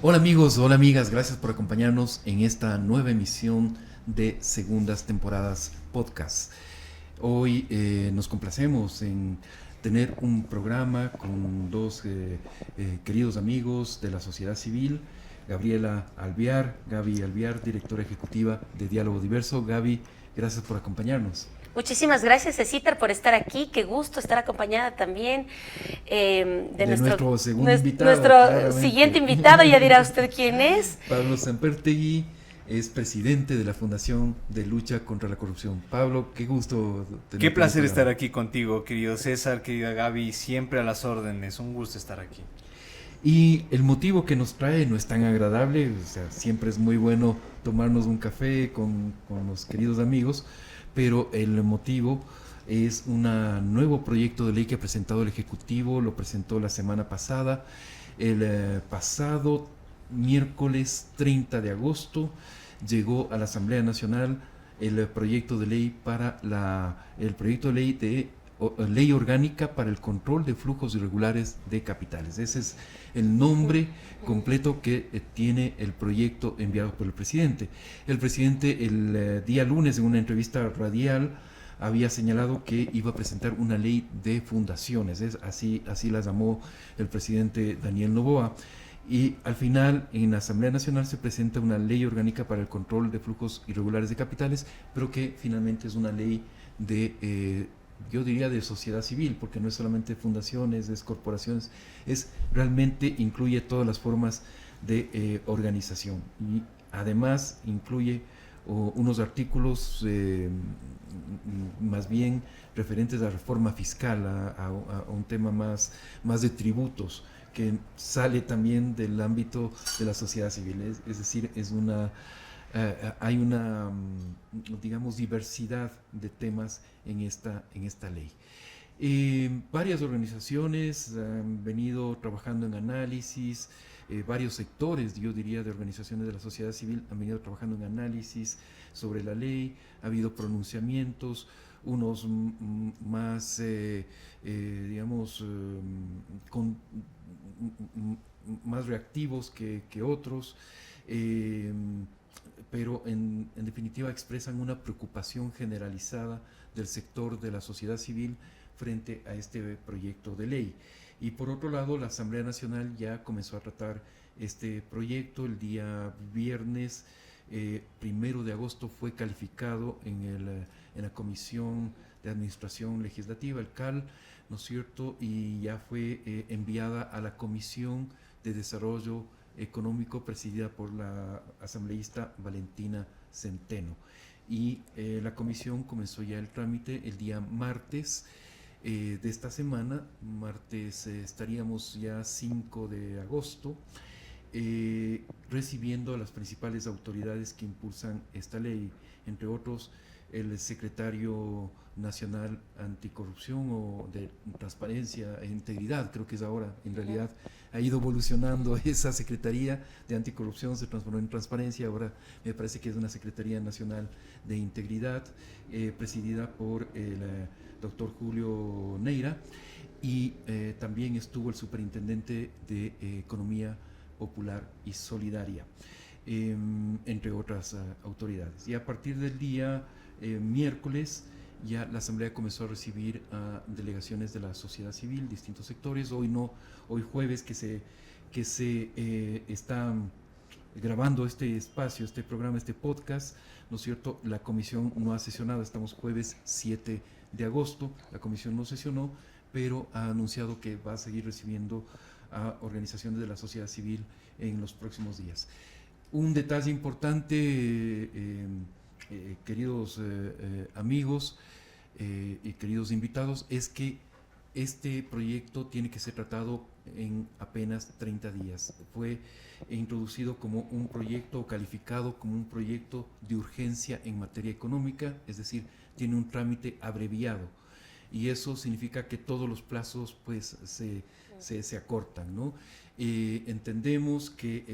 Hola amigos, hola amigas, gracias por acompañarnos en esta nueva emisión de Segundas Temporadas Podcast. Hoy nos complacemos en tener un programa con dos queridos amigos de la sociedad civil, Gabriela Alvear, Gaby Alvear, directora ejecutiva de Diálogo Diverso. Gaby, gracias por acompañarnos. Muchísimas gracias, Cecitar, por estar aquí. Qué gusto estar acompañada también De nuestro segundo invitado, nuestro siguiente invitado. Ya dirá usted quién es. Pablo Sampertegui es presidente de la Fundación de Lucha contra la Corrupción. Pablo, qué gusto tenerte. Qué placer estar aquí contigo, querido César, querida Gaby, siempre a las órdenes. Un gusto estar aquí. Y el motivo que nos trae no es tan agradable, o sea, siempre es muy bueno tomarnos un café con los queridos amigos, pero el motivo es un nuevo proyecto de ley que ha presentado el Ejecutivo, lo presentó la semana pasada, el pasado miércoles 30 de agosto llegó a la Asamblea Nacional el proyecto de ley ley orgánica para el control de flujos irregulares de capitales. Ese es el nombre completo que tiene el proyecto enviado por el presidente. El presidente el día lunes en una entrevista radial había señalado que iba a presentar una ley de fundaciones, así la llamó el presidente Daniel Noboa. Y al final en la Asamblea Nacional se presenta una ley orgánica para el control de flujos irregulares de capitales, pero que finalmente es una ley de yo diría de sociedad civil, porque no es solamente fundaciones, es corporaciones, realmente incluye todas las formas de organización y además incluye unos artículos más bien referentes a la reforma fiscal, a un tema más de tributos, que sale también del ámbito de la sociedad civil, es decir, hay una, digamos, diversidad de temas en esta ley. Varias organizaciones han venido trabajando en análisis, varios sectores, yo diría, de organizaciones de la sociedad civil han venido trabajando en análisis sobre la ley, ha habido pronunciamientos, unos más, digamos, más reactivos que otros, pero en definitiva expresan una preocupación generalizada del sector de la sociedad civil frente a este proyecto de ley. Y por otro lado, la Asamblea Nacional ya comenzó a tratar este proyecto. El día viernes 1 de agosto fue calificado en la Comisión de Administración Legislativa, el CAL, ¿no es cierto? Y ya fue enviada a la Comisión de Desarrollo Económico presidida por la asambleísta Valentina Centeno. Y la comisión comenzó ya el trámite el día martes de esta semana. Martes estaríamos ya 5 de agosto recibiendo a las principales autoridades que impulsan esta ley, entre otros el secretario nacional anticorrupción o de transparencia e integridad, creo que es ahora, en realidad ha ido evolucionando esa secretaría de anticorrupción, se transformó en transparencia, ahora me parece que es una secretaría nacional de integridad, presidida por el doctor Julio Neira, y también estuvo el superintendente de Economía Popular y Solidaria, entre otras autoridades. Y a partir del día miércoles ya la Asamblea comenzó a recibir a delegaciones de la sociedad civil, distintos sectores. Hoy jueves que se está grabando este espacio, este programa, este podcast, ¿no es cierto? La comisión no ha sesionado, estamos jueves 7 de agosto, la comisión no sesionó, pero ha anunciado que va a seguir recibiendo a organizaciones de la sociedad civil en los próximos días. Un detalle importante, queridos amigos y queridos invitados, es que este proyecto tiene que ser tratado en apenas 30 días. Fue introducido como un proyecto, calificado como un proyecto de urgencia en materia económica, es decir, tiene un trámite abreviado. Y eso significa que todos los plazos pues se acortan, ¿no? Entendemos que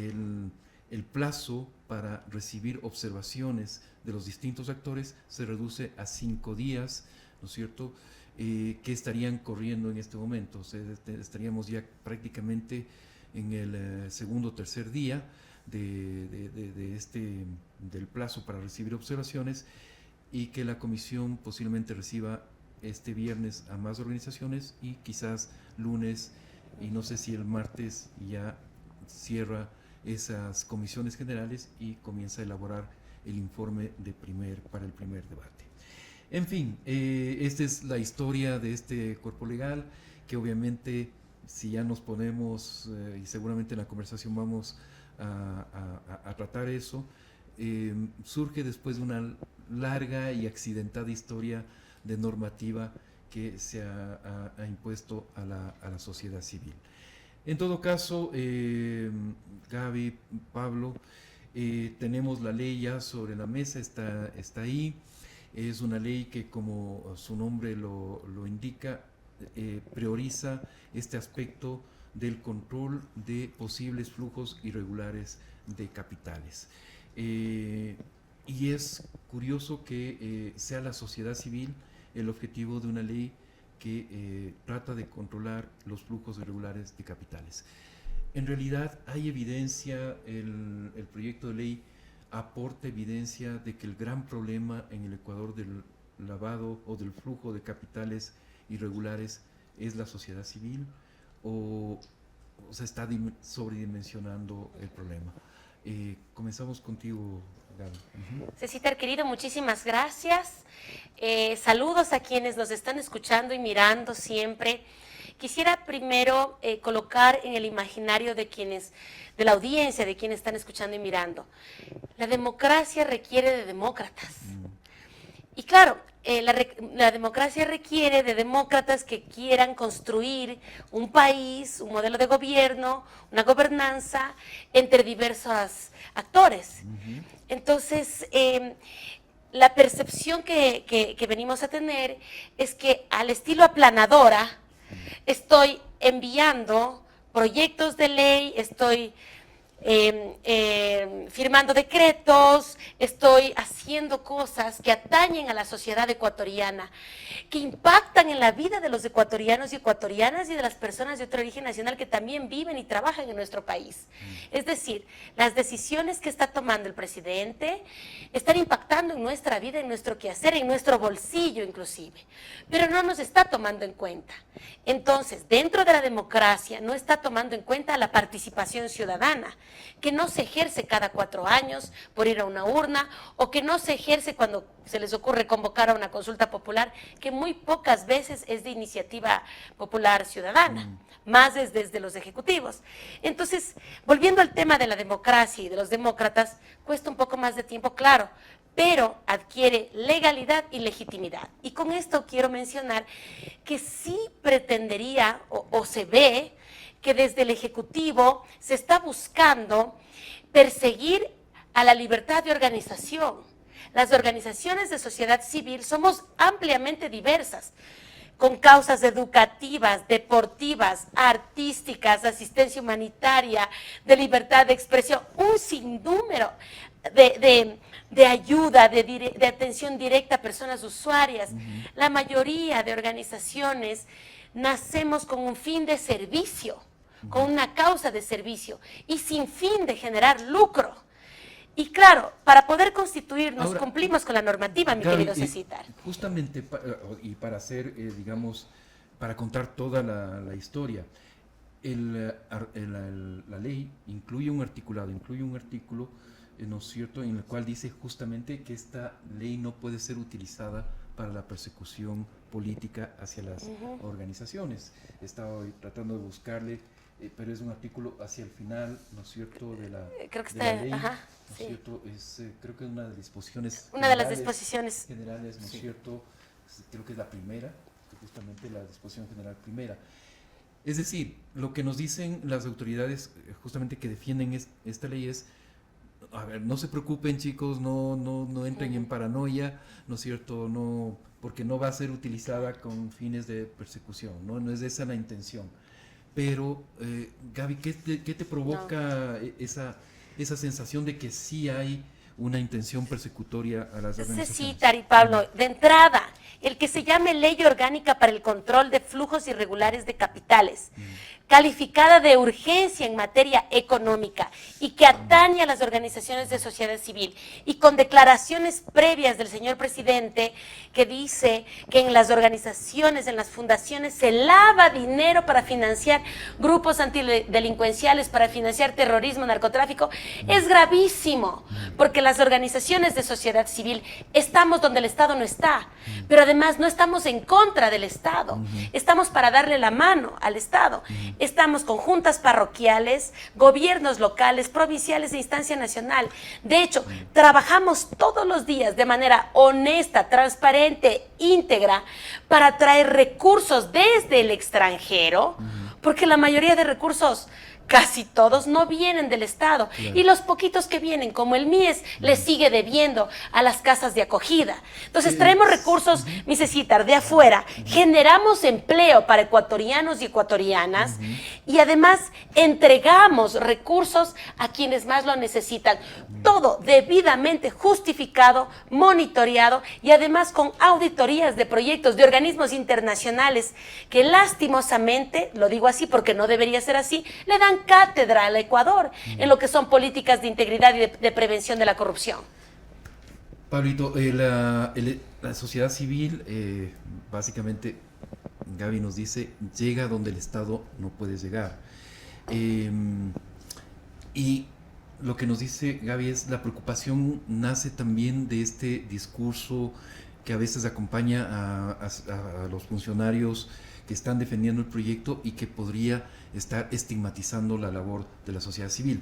el plazo para recibir observaciones de los distintos actores se reduce a 5 días, ¿no es cierto? que estarían corriendo en este momento. O sea, estaríamos ya prácticamente en el segundo o tercer día del plazo para recibir observaciones, y que la comisión posiblemente reciba este viernes a más organizaciones y quizás lunes, y no sé si el martes ya cierra esas comisiones generales y comienza a elaborar el informe para el primer debate. En fin, esta es la historia de este cuerpo legal, que obviamente, si ya nos ponemos, y seguramente en la conversación vamos a tratar eso, surge después de una larga y accidentada historia de normativa que se ha impuesto a la sociedad civil. En todo caso, Gaby, Pablo, tenemos la ley ya sobre la mesa, está ahí. Es una ley que, como su nombre lo indica, prioriza este aspecto del control de posibles flujos irregulares de capitales. Y es curioso que sea la sociedad civil el objetivo de una ley que trata de controlar los flujos irregulares de capitales. En realidad hay evidencia, el proyecto de ley aporta evidencia de que el gran problema en el Ecuador del lavado o del flujo de capitales irregulares es la sociedad civil, o se está sobredimensionando el problema. Comenzamos contigo, Gaby. Cecitar, querido, muchísimas gracias. Saludos a quienes nos están escuchando y mirando siempre. Quisiera primero colocar en el imaginario de la audiencia, de quienes están escuchando y mirando. La democracia requiere de demócratas. Y claro, la democracia requiere de demócratas que quieran construir un país, un modelo de gobierno, una gobernanza entre diversos actores. Entonces, la percepción que venimos a tener es que, al estilo aplanadora, estoy enviando proyectos de ley, estoy firmando decretos, estoy haciendo cosas que atañen a la sociedad ecuatoriana, que impactan en la vida de los ecuatorianos y ecuatorianas y de las personas de otro origen nacional que también viven y trabajan en nuestro país. Es decir, las decisiones que está tomando el presidente están impactando en nuestra vida, en nuestro quehacer, en nuestro bolsillo inclusive, pero no nos está tomando en cuenta. Entonces, dentro de la democracia no está tomando en cuenta la participación ciudadana, que no se ejerce cada 4 años por ir a una urna, o que no se ejerce cuando se les ocurre convocar a una consulta popular, que muy pocas veces es de iniciativa popular ciudadana, más es desde los ejecutivos. Entonces, volviendo al tema de la democracia y de los demócratas, cuesta un poco más de tiempo, claro, pero adquiere legalidad y legitimidad. Y con esto quiero mencionar que sí pretendería o se ve que desde el Ejecutivo se está buscando perseguir a la libertad de organización. Las organizaciones de sociedad civil somos ampliamente diversas, con causas educativas, deportivas, artísticas, asistencia humanitaria, de libertad de expresión, un sinnúmero de ayuda, de atención directa a personas usuarias. La mayoría de organizaciones nacemos con un fin de servicio, con una causa de servicio y sin fin de generar lucro. Y claro, para poder constituirnos, ahora, cumplimos con la normativa, mi querido Cecitar. Justamente, y para hacer, digamos, para contar toda la historia, la ley incluye un artículo, ¿no es cierto?, en el cual dice justamente que esta ley no puede ser utilizada para la persecución política hacia las organizaciones. Estaba tratando de buscarle, pero es un artículo hacia el final, ¿no es cierto?, de la ley, ¿no es cierto? Creo que es una de las disposiciones una de las disposiciones generales, ¿no es cierto? Creo que es la primera, justamente la disposición general primera. Es decir, lo que nos dicen las autoridades justamente que defienden esta ley es: a ver, no se preocupen, chicos, no entren en paranoia, ¿no es cierto?, no, porque no va a ser utilizada con fines de persecución, no es esa la intención. Pero, Gaby, ¿qué te provoca esa sensación de que sí hay una intención persecutoria a las Sí, organizaciones. Tari Pablo, de entrada, el que se llame Ley Orgánica para el Control de Flujos Irregulares de Capitales, calificada de urgencia en materia económica y que atañe a las organizaciones de sociedad civil, y con declaraciones previas del señor presidente que dice que en las organizaciones, en las fundaciones, se lava dinero para financiar grupos antidelincuenciales, para financiar terrorismo, narcotráfico, es gravísimo, porque las organizaciones de sociedad civil estamos donde el Estado no está, pero además no estamos en contra del Estado, estamos para darle la mano al Estado. Estamos con juntas parroquiales, gobiernos locales, provinciales e instancia nacional. De hecho, trabajamos todos los días de manera honesta, transparente, íntegra, para traer recursos desde el extranjero, porque la mayoría de recursos, casi todos, no vienen del Estado. Claro. Y los poquitos que vienen, como el MIES, le sigue debiendo a las casas de acogida. Entonces traemos recursos, César, de afuera, generamos empleo para ecuatorianos y ecuatorianas, y además entregamos recursos a quienes más lo necesitan. Todo debidamente justificado, monitoreado, y además con auditorías de proyectos de organismos internacionales que lastimosamente, lo digo así porque no debería ser así, le dan cátedra al Ecuador en lo que son políticas de integridad y de prevención de la corrupción. Pablito, la sociedad civil, básicamente, Gaby nos dice, llega donde el Estado no puede llegar. Y lo que nos dice Gaby es, la preocupación nace también de este discurso que a veces acompaña a los funcionarios que están defendiendo el proyecto y que podría estar estigmatizando la labor de la sociedad civil.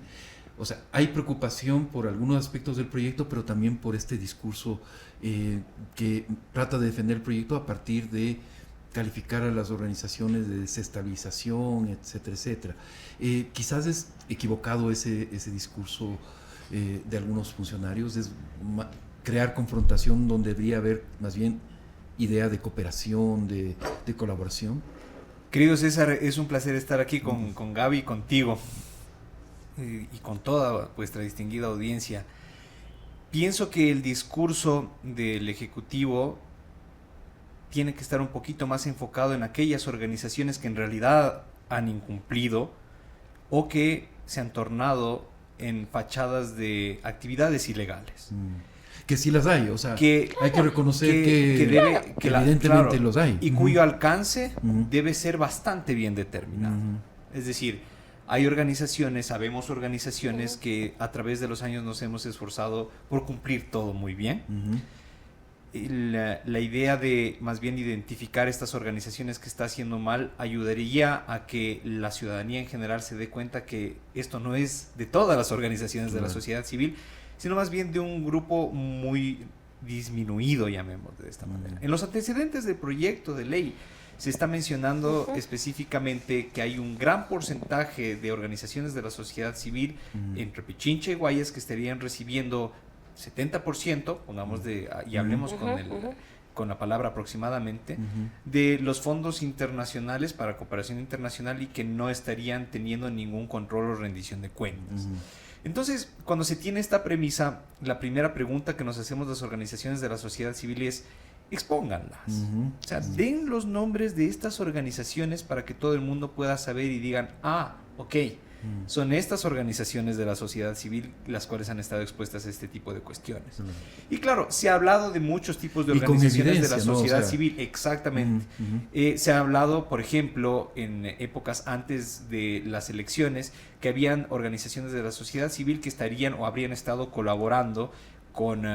O sea, hay preocupación por algunos aspectos del proyecto, pero también por este discurso que trata de defender el proyecto a partir de calificar a las organizaciones de desestabilización, etcétera, etcétera. Quizás es equivocado ese discurso de algunos funcionarios, es crear confrontación donde debería haber más bien idea de cooperación, de colaboración. Querido César, es un placer estar aquí con Gaby y contigo y con toda vuestra distinguida audiencia. Pienso que el discurso del Ejecutivo tiene que estar un poquito más enfocado en aquellas organizaciones que en realidad han incumplido o que se han tornado en fachadas de actividades ilegales. Que sí las hay, o sea, Que hay que reconocer que evidentemente claro, los hay. y cuyo alcance Ujú. debe ser bastante bien determinado. Es decir, hay organizaciones, sabemos organizaciones que a través de los años nos hemos esforzado por cumplir todo muy bien. La idea de más bien identificar estas organizaciones que está haciendo mal ayudaría a que la ciudadanía en general se dé cuenta que esto no es de todas las organizaciones de la sociedad civil, sino más bien de un grupo muy disminuido, llamémoslo de esta manera. En los antecedentes del proyecto de ley se está mencionando específicamente que hay un gran porcentaje de organizaciones de la sociedad civil entre Pichincha y Guayas que estarían recibiendo 70%, pongamos y hablemos con la palabra aproximadamente, de los fondos internacionales para cooperación internacional y que no estarían teniendo ningún control o rendición de cuentas. Entonces, cuando se tiene esta premisa, la primera pregunta que nos hacemos las organizaciones de la sociedad civil es, expónganlas. O sea, den los nombres de estas organizaciones para que todo el mundo pueda saber y digan, ok, son estas organizaciones de la sociedad civil las cuales han estado expuestas a este tipo de cuestiones. Y claro, se ha hablado de muchos tipos de organizaciones de la sociedad civil, exactamente. Se ha hablado, por ejemplo, en épocas antes de las elecciones, que habían organizaciones de la sociedad civil que estarían o habrían estado colaborando con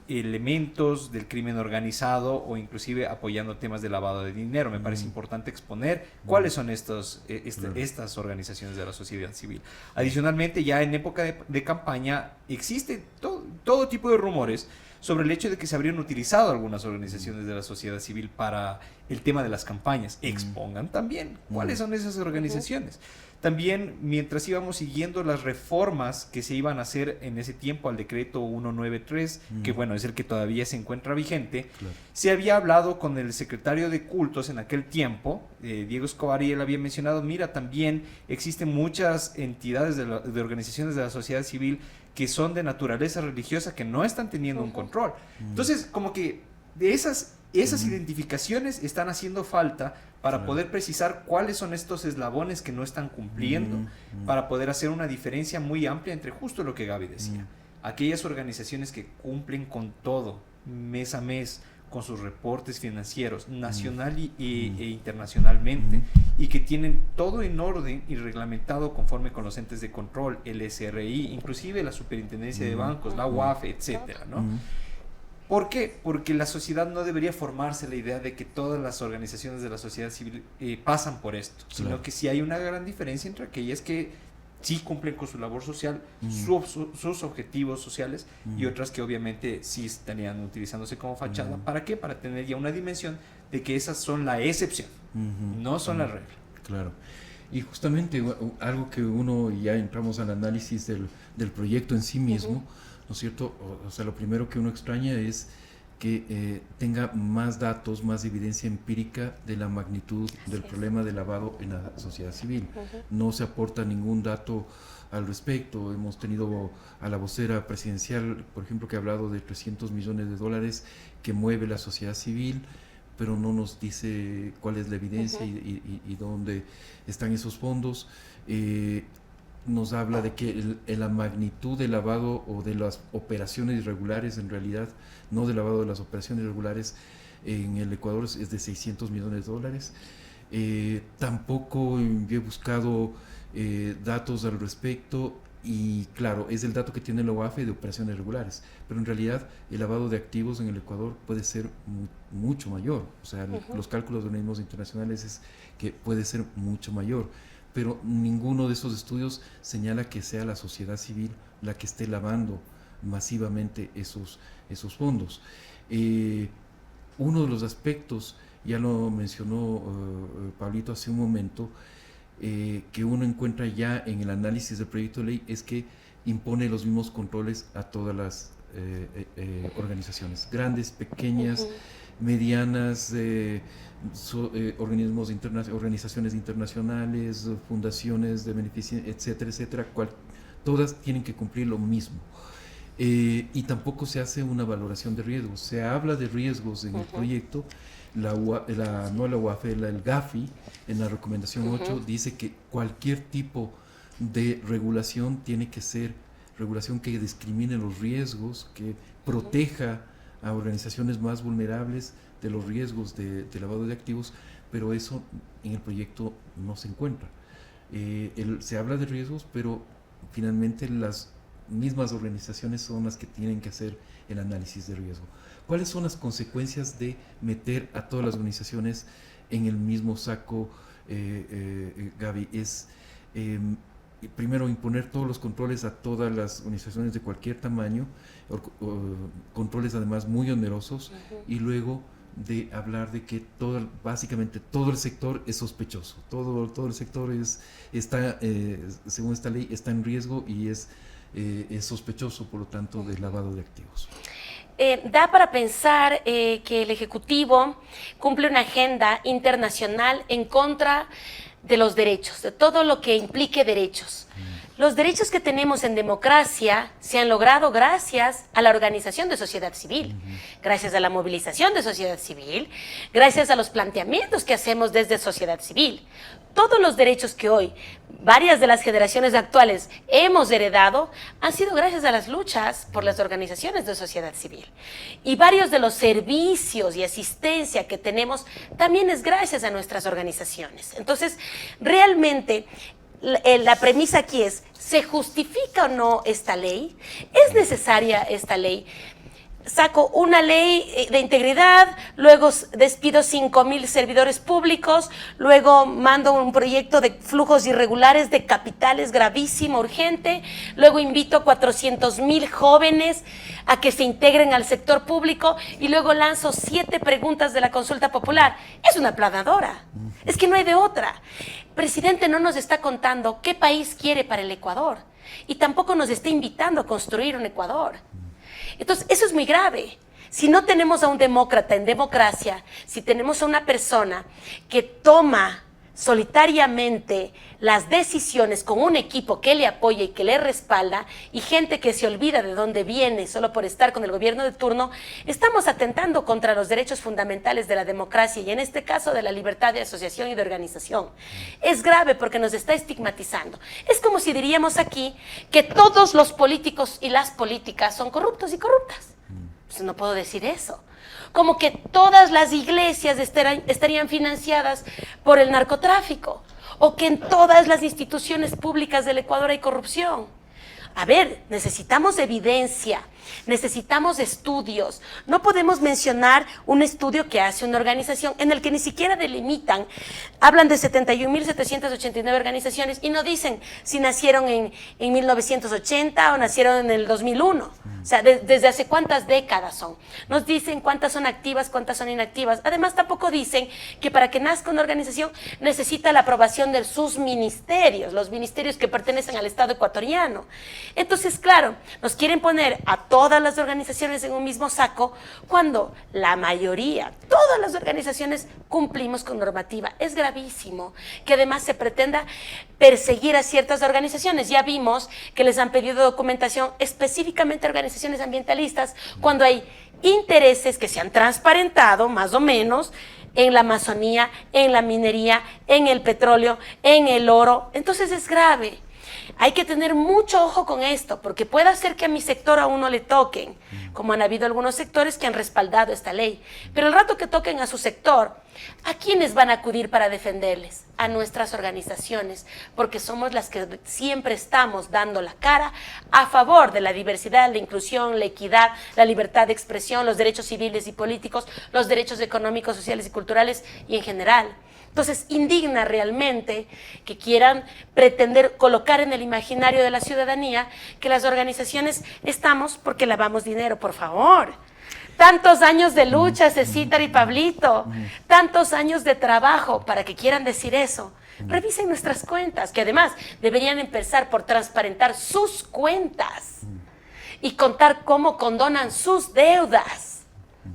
elementos del crimen organizado o inclusive apoyando temas de lavado de dinero. Me parece importante exponer cuáles son estas organizaciones de la sociedad civil. Adicionalmente, ya en época de campaña existe todo tipo de rumores sobre el hecho de que se habrían utilizado algunas organizaciones de la sociedad civil para el tema de las campañas, expongan también cuáles son esas organizaciones. También, mientras íbamos siguiendo las reformas que se iban a hacer en ese tiempo al decreto 193, que bueno, es el que todavía se encuentra vigente, se había hablado con el secretario de Cultos en aquel tiempo, Diego Escobar, y él había mencionado, mira, también existen muchas entidades de organizaciones de la sociedad civil que son de naturaleza religiosa que no están teniendo un control. Entonces, como que de esas identificaciones están haciendo falta para poder precisar cuáles son estos eslabones que no están cumpliendo, para poder hacer una diferencia muy amplia entre justo lo que Gaby decía. Aquellas organizaciones que cumplen con todo, mes a mes, con sus reportes financieros, nacional e internacionalmente, y que tienen todo en orden y reglamentado conforme con los entes de control, el SRI, inclusive la Superintendencia de Bancos, la UAF, etcétera, ¿no? ¿Por qué? Porque la sociedad no debería formarse la idea de que todas las organizaciones de la sociedad civil pasan por esto, sino que sí hay una gran diferencia entre aquellas que sí cumplen con su labor social, sus objetivos sociales, y otras que obviamente sí estarían utilizándose como fachada. ¿Para qué? Para tener ya una dimensión de que esas son la excepción, no son la regla. Claro. Y justamente algo que uno, ya entramos al análisis del proyecto en sí mismo, ¿no es cierto? O sea, lo primero que uno extraña es que tenga más datos, más evidencia empírica de la magnitud del problema de lavado en la sociedad civil. No se aporta ningún dato al respecto. Hemos tenido a la vocera presidencial, por ejemplo, que ha hablado de $300 millones que mueve la sociedad civil, pero no nos dice cuál es la evidencia y dónde están esos fondos. Nos habla de que la magnitud del lavado o de las operaciones irregulares, en realidad, no del lavado de las operaciones irregulares en el Ecuador, es de $600 millones. Tampoco he buscado datos al respecto, y claro, es el dato que tiene la UAFE de operaciones regulares, pero en realidad el lavado de activos en el Ecuador puede ser mucho mayor. O sea, los cálculos de organismos internacionales es que puede ser mucho mayor, pero ninguno de esos estudios señala que sea la sociedad civil la que esté lavando masivamente esos fondos. Uno de los aspectos, ya lo mencionó Pablito hace un momento, que uno encuentra ya en el análisis del proyecto de ley, es que impone los mismos controles a todas las organizaciones, grandes, pequeñas, medianas, organizaciones internacionales, fundaciones de beneficio, etcétera, etcétera, todas tienen que cumplir lo mismo. Y tampoco se hace una valoración de riesgos. Se habla de riesgos en el proyecto. El GAFI, en la recomendación 8, dice que cualquier tipo de regulación tiene que ser regulación que discrimine los riesgos, que proteja a organizaciones más vulnerables de los riesgos de lavado de activos, pero eso en el proyecto no se encuentra. Se habla de riesgos, pero finalmente las mismas organizaciones son las que tienen que hacer el análisis de riesgo. ¿Cuáles son las consecuencias de meter a todas las organizaciones en el mismo saco, Gaby? Es primero imponer todos los controles a todas las organizaciones de cualquier tamaño, controles además muy onerosos, y luego de hablar de que básicamente todo el sector es sospechoso, todo el sector está, según esta ley, está en riesgo y es sospechoso, por lo tanto, de lavado de activos. Da para pensar que el Ejecutivo cumple una agenda internacional en contra de los derechos, de todo lo que implique derechos. Los derechos que tenemos en democracia se han logrado gracias a la organización de sociedad civil, gracias a la movilización de sociedad civil, gracias a los planteamientos que hacemos desde sociedad civil. Todos los derechos que hoy varias de las generaciones actuales hemos heredado han sido gracias a las luchas por las organizaciones de sociedad civil. Y varios de los servicios y asistencia que tenemos también es gracias a nuestras organizaciones. Entonces, realmente, la premisa aquí es, ¿se justifica o no esta ley? ¿Es necesaria esta ley? saco una ley de integridad, luego despido 5,000 servidores públicos, luego mando un proyecto de flujos irregulares de capitales gravísimo, urgente, luego invito a 400,000 jóvenes a que se integren al sector público y luego lanzo 7 preguntas de la consulta popular. Es una planadora, es que no hay de otra. Presidente no nos está contando qué país quiere para el Ecuador y tampoco nos está invitando a construir un Ecuador. Entonces, eso es muy grave. Si no tenemos a un demócrata en democracia, si tenemos a una persona que toma solitariamente las decisiones con un equipo que le apoya y que le respalda, y gente que se olvida de dónde viene solo por estar con el gobierno de turno, estamos atentando contra los derechos fundamentales de la democracia y en este caso de la libertad de asociación y de organización. Es grave porque nos está estigmatizando. Es como si diríamos aquí que todos los políticos y las políticas son corruptos y corruptas. Pues no puedo decir eso. Como que todas las iglesias estarían financiadas por el narcotráfico o que en todas las instituciones públicas del Ecuador hay corrupción. A ver, necesitamos evidencia, necesitamos estudios. No podemos mencionar un estudio que hace una organización en el que ni siquiera delimitan. Hablan de 71.789 organizaciones y no dicen si nacieron en 1980 o nacieron en el 2001. O sea, desde hace cuántas décadas son. Nos dicen cuántas son activas, cuántas son inactivas. Además, tampoco dicen que para que nazca una organización necesita la aprobación de sus ministerios, los ministerios que pertenecen al Estado ecuatoriano. Entonces, claro, nos quieren poner a todas las organizaciones en un mismo saco cuando la mayoría, todas las organizaciones cumplimos con normativa. Es gravísimo que además se pretenda perseguir a ciertas organizaciones. Ya vimos que les han pedido documentación específicamente a organizaciones ambientalistas cuando hay intereses que se han transparentado, más o menos, en la Amazonía, en la minería, en el petróleo, en el oro. Entonces es grave. Hay que tener mucho ojo con esto, porque puede ser que a mi sector aún no le toquen, como han habido algunos sectores que han respaldado esta ley. Pero el rato que toquen a su sector, ¿a quiénes van a acudir para defenderles? A nuestras organizaciones, porque somos las que siempre estamos dando la cara a favor de la diversidad, la inclusión, la equidad, la libertad de expresión, los derechos civiles y políticos, los derechos económicos, sociales y culturales y en general. Entonces, indigna realmente que quieran pretender colocar en el imaginario de la ciudadanía que las organizaciones estamos porque lavamos dinero, por favor. Tantos años de lucha, Cecitar y Pablito, tantos años de trabajo para que quieran decir eso. Revisen nuestras cuentas, que además deberían empezar por transparentar sus cuentas y contar cómo condonan sus deudas,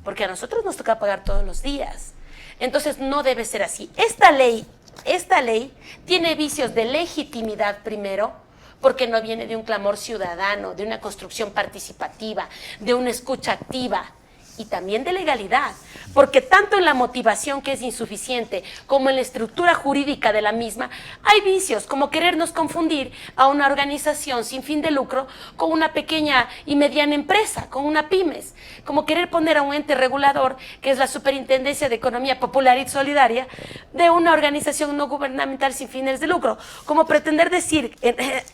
porque a nosotros nos toca pagar todos los días. Entonces no debe ser así. Esta ley tiene vicios de legitimidad primero, porque no viene de un clamor ciudadano, de una construcción participativa, de una escucha activa, y también de legalidad, porque tanto en la motivación, que es insuficiente, como en la estructura jurídica de la misma, hay vicios, como querernos confundir a una organización sin fin de lucro con una pequeña y mediana empresa, con una pymes, como querer poner a un ente regulador, que es la Superintendencia de Economía Popular y Solidaria, de una organización no gubernamental sin fines de lucro, como pretender decir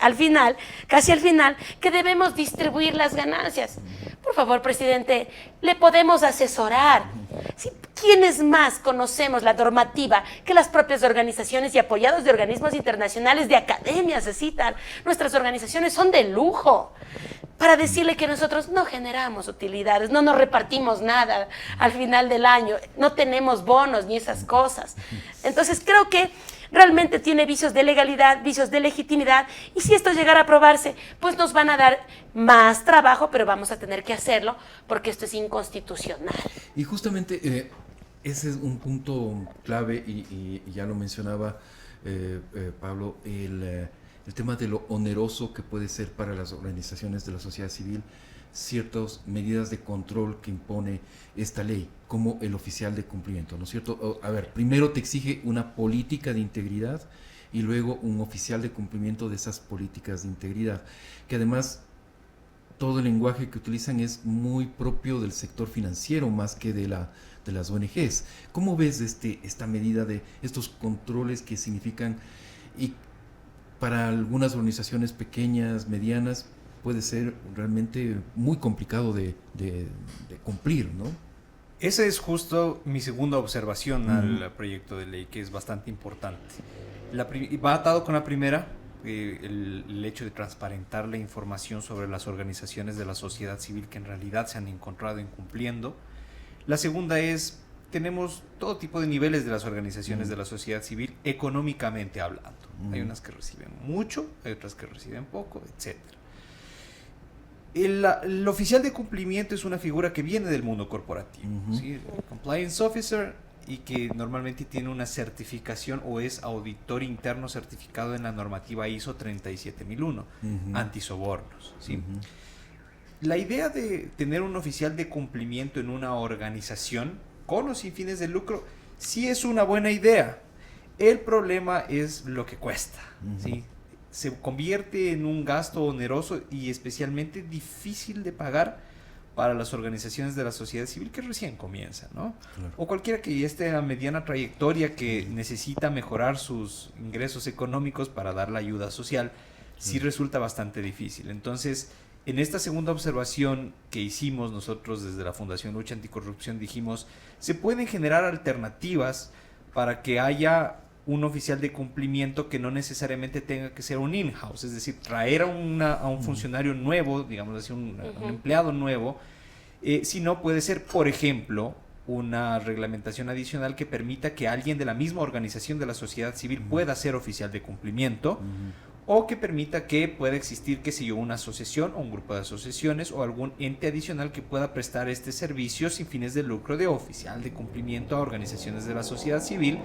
al final, casi al final, que debemos distribuir las ganancias. Por favor, presidente, le podemos asesorar. ¿Sí? ¿Quiénes más conocemos la normativa que las propias organizaciones y apoyados de organismos internacionales, de academias, se citan? Nuestras organizaciones son de lujo para decirle que nosotros no generamos utilidades, no nos repartimos nada al final del año, no tenemos bonos ni esas cosas. Entonces creo que realmente tiene vicios de legalidad, vicios de legitimidad, y si esto llegara a aprobarse, pues nos van a dar más trabajo, pero vamos a tener que hacerlo porque esto es inconstitucional. Y justamente ese es un punto clave y ya lo mencionaba Pablo, el tema de lo oneroso que puede ser para las organizaciones de la sociedad civil ciertas medidas de control que impone esta ley, como el oficial de cumplimiento, ¿no es cierto? A ver, primero te exige una política de integridad y luego un oficial de cumplimiento de esas políticas de integridad, que además todo el lenguaje que utilizan es muy propio del sector financiero más que de las ONGs. ¿Cómo ves esta medida de estos controles que significan, y para algunas organizaciones pequeñas, medianas, puede ser realmente muy complicado de cumplir, ¿no? Esa es justo mi segunda observación al proyecto de ley, que es bastante importante. Va atado con la primera, el hecho de transparentar la información sobre las organizaciones de la sociedad civil que en realidad se han encontrado incumpliendo. La segunda es, tenemos todo tipo de niveles de las organizaciones de la sociedad civil económicamente hablando. Hay unas que reciben mucho, hay otras que reciben poco, etc. El oficial de cumplimiento es una figura que viene del mundo corporativo, ¿sí? El compliance officer, y que normalmente tiene una certificación o es auditor interno certificado en la normativa ISO 37001, antisobornos, ¿sí? La idea de tener un oficial de cumplimiento en una organización con o sin fines de lucro sí es una buena idea. El problema es lo que cuesta, ¿sí? Se convierte en un gasto oneroso y especialmente difícil de pagar para las organizaciones de la sociedad civil que recién comienzan, ¿no? Claro. O cualquiera que ya esté a mediana trayectoria, que necesita mejorar sus ingresos económicos para dar la ayuda social, sí resulta bastante difícil. Entonces, en esta segunda observación que hicimos nosotros desde la Fundación Lucha Anticorrupción, dijimos, se pueden generar alternativas para que haya un oficial de cumplimiento que no necesariamente tenga que ser un in-house, es decir, traer a un funcionario nuevo, digamos así, un empleado nuevo, sino puede ser, por ejemplo, una reglamentación adicional que permita que alguien de la misma organización de la sociedad civil pueda ser oficial de cumplimiento, o que permita que pueda existir, qué sé yo, una asociación o un grupo de asociaciones o algún ente adicional que pueda prestar este servicio sin fines de lucro de oficial de cumplimiento a organizaciones de la sociedad civil,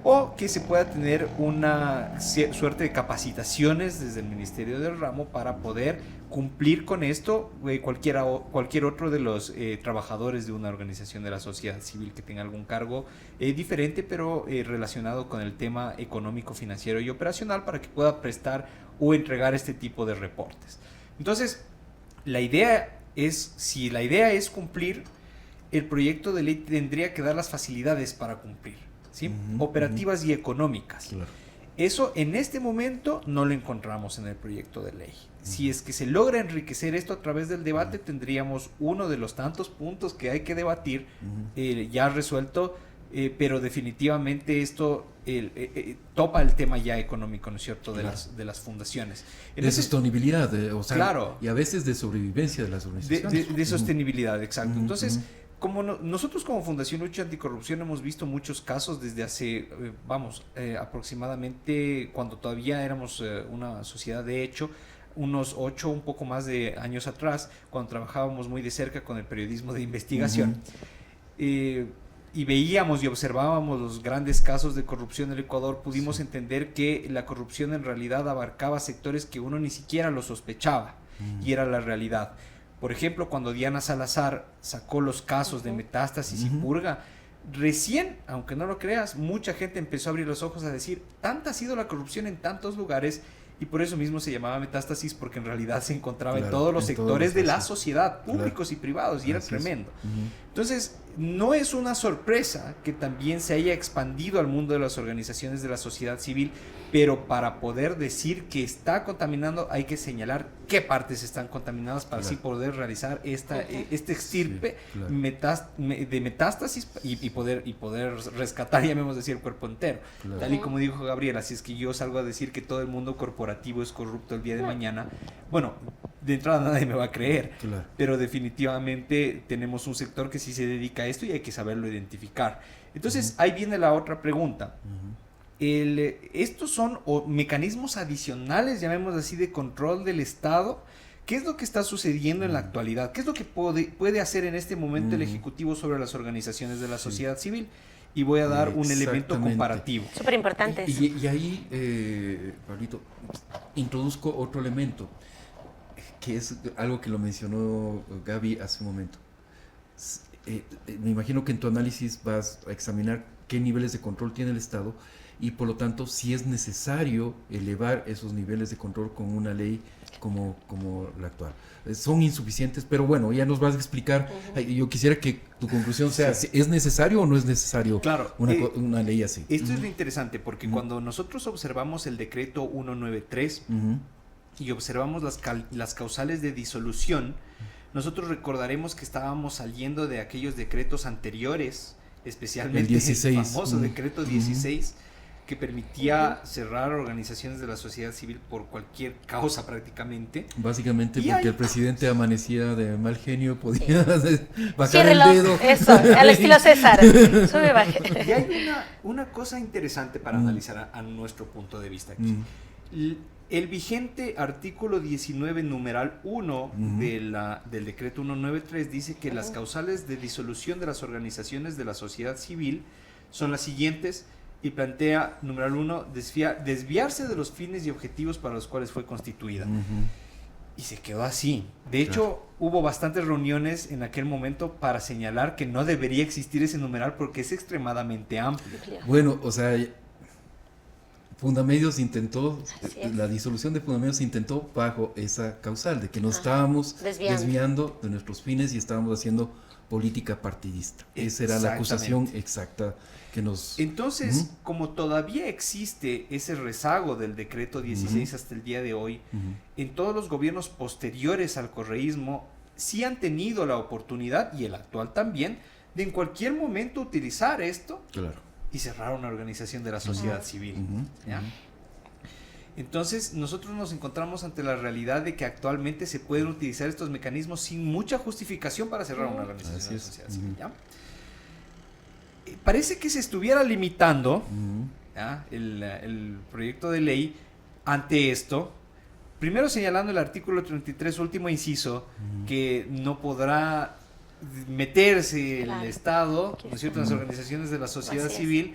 o que se pueda tener una suerte de capacitaciones desde el Ministerio del Ramo para poder cumplir con esto cualquier otro de los trabajadores de una organización de la sociedad civil que tenga algún cargo diferente, pero relacionado con el tema económico, financiero y operacional, para que pueda prestar o entregar este tipo de reportes. Entonces, si la idea es cumplir, el proyecto de ley tendría que dar las facilidades para cumplir, ¿sí? Operativas y económicas. Claro. Eso en este momento no lo encontramos en el proyecto de ley. Si es que se logra enriquecer esto a través del debate, tendríamos uno de los tantos puntos que hay que debatir ya resuelto, pero definitivamente esto topa el tema ya económico, ¿no es cierto?, de las fundaciones. De sostenibilidad, o sea, claro, y a veces de sobrevivencia de las organizaciones. De sostenibilidad, exacto. Entonces, como nosotros como Fundación Lucha Anticorrupción hemos visto muchos casos desde hace, aproximadamente cuando todavía éramos una sociedad de hecho, unos 8, un poco más de años atrás, cuando trabajábamos muy de cerca con el periodismo de investigación. Y veíamos y observábamos los grandes casos de corrupción en el Ecuador, pudimos entender que la corrupción en realidad abarcaba sectores que uno ni siquiera lo sospechaba, y era la realidad. Por ejemplo, cuando Diana Salazar sacó los casos de Metástasis y Purga, recién, aunque no lo creas, mucha gente empezó a abrir los ojos a decir, tanta ha sido la corrupción en tantos lugares, y por eso mismo se llamaba Metástasis, porque en realidad se encontraba en todos los sectores de la sociedad, públicos y privados, y era tremendo. Entonces, no es una sorpresa que también se haya expandido al mundo de las organizaciones de la sociedad civil, pero para poder decir que está contaminando hay que señalar qué partes están contaminadas para así poder realizar este extirpe de metástasis y poder rescatar, llamemos decir, el cuerpo entero. Tal y como dijo Gabriela, si es que yo salgo a decir que todo el mundo corporativo es corrupto el día de mañana, bueno, de entrada nadie me va a creer, pero definitivamente tenemos un sector que sí se dedica a esto y hay que saberlo identificar. Entonces, ahí viene la otra pregunta. Estos son mecanismos adicionales, llamémoslo así, de control del Estado. ¿Qué es lo que está sucediendo en la actualidad? ¿Qué es lo que puede hacer en este momento el Ejecutivo sobre las organizaciones de la sociedad civil? Y voy a dar un elemento comparativo. Súper importante. Y ahí, Pablito, introduzco otro elemento, que es algo que lo mencionó Gaby hace un momento. Me imagino que en tu análisis vas a examinar qué niveles de control tiene el Estado y por lo tanto si es necesario elevar esos niveles de control con una ley como la actual. Son insuficientes, pero bueno, ya nos vas a explicar. Yo quisiera que tu conclusión sea, ¿es necesario o no es necesario una ley así? Esto es lo interesante, porque cuando nosotros observamos el decreto 193, y observamos las causales de disolución, nosotros recordaremos que estábamos saliendo de aquellos decretos anteriores, especialmente El 16. el famoso decreto 16, que permitía cerrar organizaciones de la sociedad civil por cualquier causa prácticamente. Básicamente Y porque hay- el presidente amanecía de mal genio, podía bajar Ciérrelo, el dedo. eso, al estilo César. Sube, baje. Y hay una cosa interesante para analizar a nuestro punto de vista aquí. El vigente artículo 19, numeral 1 del decreto 193 dice que las causales de disolución de las organizaciones de la sociedad civil son las siguientes y plantea, numeral 1, desviarse de los fines y objetivos para los cuales fue constituida. Y se quedó así. De hecho, hubo bastantes reuniones en aquel momento para señalar que no debería existir ese numeral porque es extremadamente amplio. Bueno, o sea, Fundamedios intentó, Así es. la disolución de Fundamedios se intentó bajo esa causal, de que nos estábamos desviando de nuestros fines y estábamos haciendo política partidista. Esa era la acusación exacta que nos... Entonces, como todavía existe ese rezago del decreto 16 hasta el día de hoy, en todos los gobiernos posteriores al correísmo sí han tenido la oportunidad, y el actual también, de en cualquier momento utilizar esto Claro. y cerrar una organización de la sociedad civil. ¿Ya? Entonces, nosotros nos encontramos ante la realidad de que actualmente se pueden utilizar estos mecanismos sin mucha justificación para cerrar una organización Así de la es. sociedad civil. ¿Ya? Parece que se estuviera limitando ¿ya? El proyecto de ley ante esto, primero señalando el artículo 33, último inciso, que no podrá meterse el Estado, ¿no es cierto?, en las organizaciones de la sociedad civil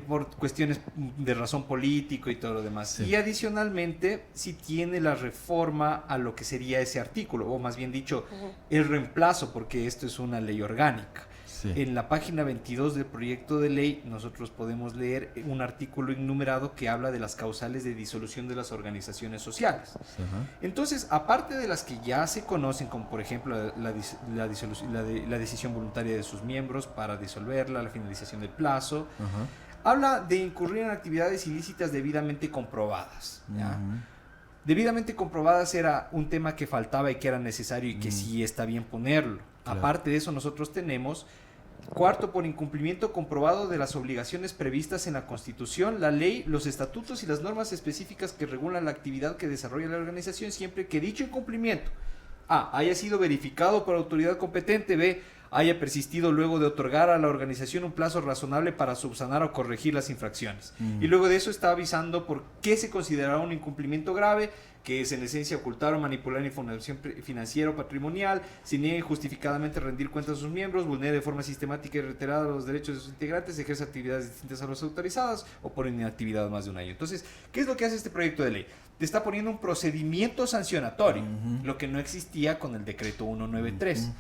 por cuestiones de razón político y todo lo demás. Sí. Y adicionalmente, si tiene la reforma a lo que sería ese artículo, o más bien dicho, el reemplazo, porque esto es una ley orgánica. Sí. En la página 22 del proyecto de ley nosotros podemos leer un artículo enumerado que habla de las causales de disolución de las organizaciones sociales. Ajá. Entonces, aparte de las que ya se conocen, como por ejemplo la decisión voluntaria de sus miembros para disolverla, la finalización del plazo, Ajá. habla de incurrir en actividades ilícitas debidamente comprobadas. ¿Ya? Debidamente comprobadas era un tema que faltaba y que era necesario y que sí está bien ponerlo. Claro. Aparte de eso, nosotros tenemos... Cuarto, por incumplimiento comprobado de las obligaciones previstas en la Constitución, la ley, los estatutos y las normas específicas que regulan la actividad que desarrolla la organización, siempre que dicho incumplimiento A, haya sido verificado por autoridad competente, B, haya persistido luego de otorgar a la organización un plazo razonable para subsanar o corregir las infracciones. Y luego de eso está avisando por qué se considerará un incumplimiento grave, que es en esencia ocultar o manipular información financiera o patrimonial, se niegue injustificadamente a rendir cuentas a sus miembros, vulnere de forma sistemática y reiterada los derechos de sus integrantes, ejerce actividades distintas a las autorizadas o por inactividad más de un año. Entonces, ¿qué es lo que hace este proyecto de ley? Te está poniendo un procedimiento sancionatorio, lo que no existía con el decreto 193.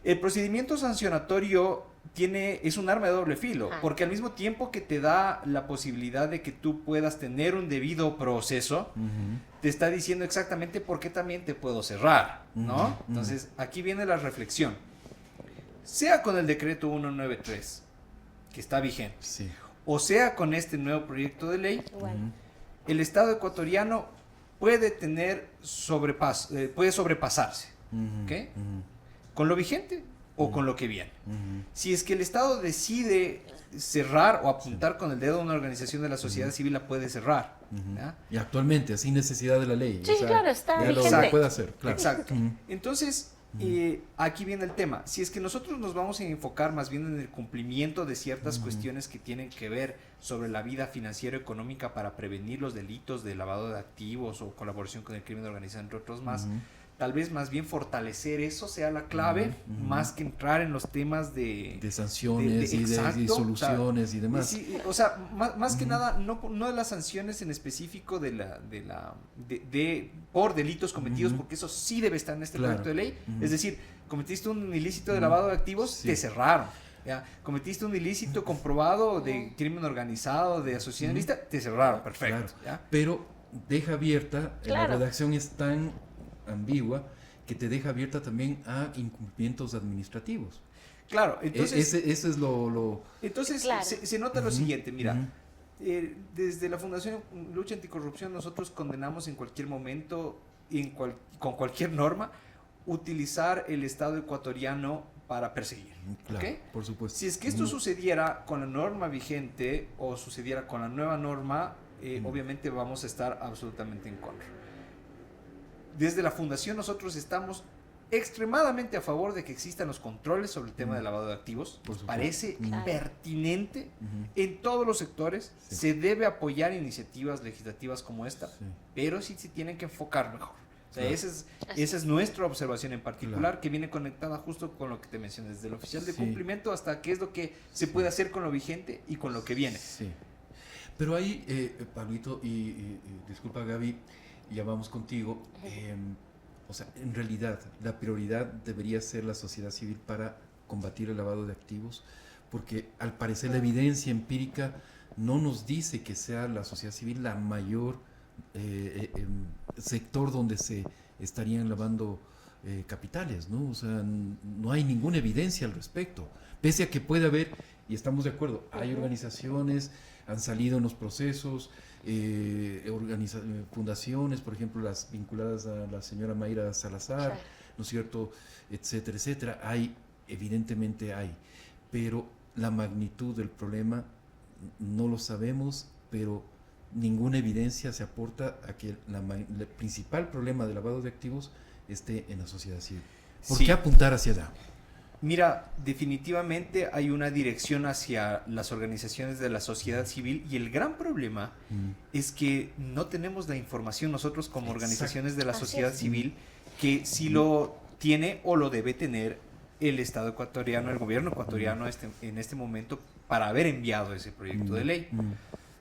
El procedimiento sancionatorio es un arma de doble filo, porque al mismo tiempo que te da la posibilidad de que tú puedas tener un debido proceso, te está diciendo exactamente por qué también te puedo cerrar, ¿no? Entonces, aquí viene la reflexión. Sea con el decreto 193, que está vigente, Sí. o sea con este nuevo proyecto de ley, el Estado ecuatoriano puede tener puede sobrepasarse, ¿ok? Con lo vigente o con lo que viene. Si es que el Estado decide cerrar o apuntar con el dedo a una organización de la sociedad civil, la puede cerrar. ¿Ya? Y actualmente, sin necesidad de la ley. Sí, claro, está ya vigente. lo puede hacer, claro. Exacto. Entonces, aquí viene el tema. Si es que nosotros nos vamos a enfocar más bien en el cumplimiento de ciertas cuestiones que tienen que ver sobre la vida financiera económica para prevenir los delitos de lavado de activos o colaboración con el crimen organizado, entre otros más, tal vez más bien fortalecer eso sea la clave, más que entrar en los temas de sanciones y de exacto, disoluciones y demás. Sí, o sea, más que nada, no de las sanciones en específico por delitos cometidos, porque eso sí debe estar en este proyecto de ley. Es decir, cometiste un ilícito de lavado de activos, te cerraron. ¿Ya? Cometiste un ilícito comprobado de crimen organizado, de asociación ilícita, te cerraron, perfecto. Claro. ¿Ya? Pero deja abierta, la redacción es tan ambigua que te deja abierta también a incumplimientos administrativos. Claro, entonces... Ese es lo... Entonces Claro. se nota lo siguiente, mira, Desde la Fundación Lucha Anticorrupción nosotros condenamos en cualquier momento, con cualquier norma, utilizar el Estado ecuatoriano para perseguir. Claro, ¿Ok? por supuesto. Si es que esto sucediera con la norma vigente o sucediera con la nueva norma, obviamente vamos a estar absolutamente en contra. Desde la Fundación nosotros estamos extremadamente a favor de que existan los controles sobre el tema del lavado de activos. Por supuesto. Parece Claro. pertinente en todos los sectores. Sí. Se debe apoyar iniciativas legislativas como esta, Sí. pero sí se tienen que enfocar mejor. O sea, Claro. esa es nuestra observación en particular, Claro. que viene conectada justo con lo que te mencioné, desde el oficial de Sí. cumplimiento hasta qué es lo que se puede hacer con lo vigente y con lo que viene. Sí. Pero ahí, Pablito, y disculpa Gaby, ya vamos contigo. O sea, en realidad, la prioridad debería ser la sociedad civil para combatir el lavado de activos, porque al parecer la evidencia empírica no nos dice que sea la sociedad civil la mayor sector donde se estarían lavando capitales, ¿no? O sea, no hay ninguna evidencia al respecto, pese a que puede haber, y estamos de acuerdo, hay organizaciones, han salido en los procesos, fundaciones, por ejemplo, las vinculadas a la señora Mayra Salazar, Claro. ¿no es cierto?, etcétera, etcétera. Hay, evidentemente hay, pero la magnitud del problema no lo sabemos, pero ninguna evidencia se aporta a que el principal problema del lavado de activos esté en la sociedad civil. ¿Por Sí. qué apuntar hacia allá? Mira, definitivamente hay una dirección hacia las organizaciones de la sociedad civil y el gran problema es que no tenemos la información nosotros como Exacto. organizaciones de la Así sociedad es. civil que sí lo tiene o lo debe tener el Estado ecuatoriano, el gobierno ecuatoriano en este momento para haber enviado ese proyecto de ley.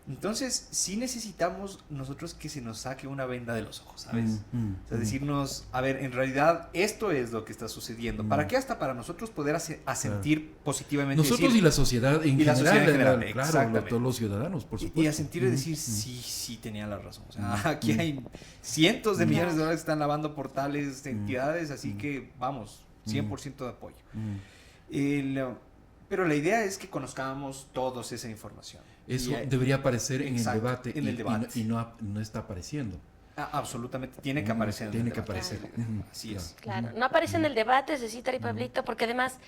Entonces, sí necesitamos nosotros que se nos saque una venda de los ojos, ¿sabes? O sea, decirnos, a ver, en realidad esto es lo que está sucediendo. ¿Para qué? Hasta para nosotros poder asentir positivamente. Nosotros decir, y la sociedad en y la general, sociedad en general, claro, exactamente. todos los ciudadanos, por supuesto. y a sentir y decir, sí tenía la razón. O sea, aquí hay cientos de millones de dólares que están lavando por tales entidades, así que vamos, 100% de apoyo. Pero la idea es que conozcamos todos esa información. Eso Y, debería aparecer exacto, en el debate, en el debate. y no está apareciendo. Absolutamente, tiene que aparecer. en el Tiene que debate. aparecer. Así es. Claro, no aparece en el debate, Cecita y Pablito, porque además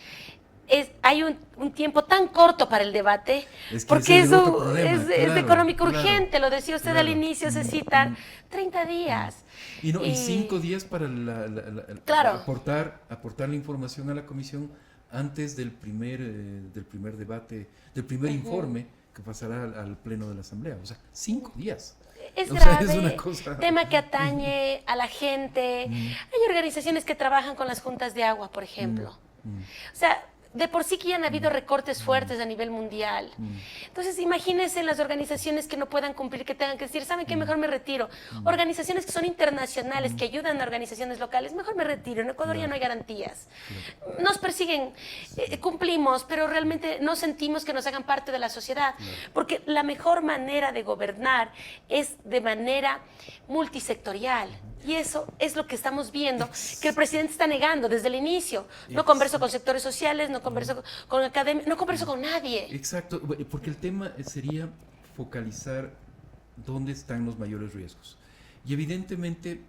hay un tiempo tan corto para el debate, Es que porque ese es el otro eso problema, es claro, económico claro, urgente, lo decía usted al claro. inicio, Cecita, 30 días. Y 5 días para Claro. aportar la información a la comisión antes del primer debate, del primer informe que pasará al pleno de la asamblea. O sea, 5 días. Es O sea, grave, es una cosa- tema que atañe a la gente. Hay organizaciones que trabajan con las juntas de agua, por ejemplo. O sea, de por sí que ya han habido recortes fuertes a nivel mundial. Entonces, imagínense las organizaciones que no puedan cumplir, que tengan que decir, ¿saben qué? Mejor me retiro. Organizaciones que son internacionales, que ayudan a organizaciones locales, mejor me retiro. En Ecuador ya no hay garantías. Nos persiguen, cumplimos, pero realmente no sentimos que nos hagan parte de la sociedad. Porque la mejor manera de gobernar es de manera multisectorial. Y eso es lo que estamos viendo, que el presidente está negando desde el inicio. No converso con sectores sociales, no converso con academia, no converso con nadie. Exacto, porque el tema sería focalizar dónde están los mayores riesgos. Y evidentemente,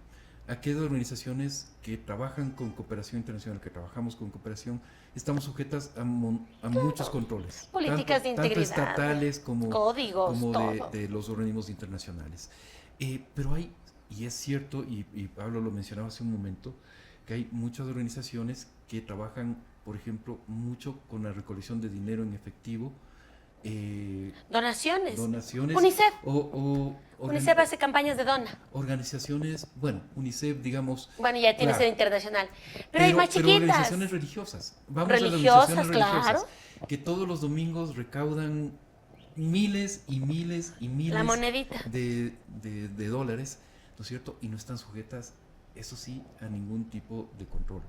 aquellas organizaciones que trabajan con cooperación internacional, que trabajamos con cooperación, estamos sujetas a muchos controles. Políticas de tanto integridad, estatales como, códigos, como todo. de los organismos internacionales. Pero hay, y es cierto, y Pablo lo mencionaba hace un momento, que hay muchas organizaciones que trabajan, por ejemplo, mucho con la recolección de dinero en efectivo, Donaciones. donaciones UNICEF. UNICEF hace campañas de dona. organizaciones, bueno, UNICEF, digamos, Bueno, ya tiene claro, sede internacional. Pero hay más pero chiquitas. organizaciones religiosas, vamos Religiosas, a las organizaciones claro. religiosas, que todos los domingos recaudan miles y miles y miles La monedita. de dólares, ¿no es cierto? Y no están sujetas, eso sí, a ningún tipo de control.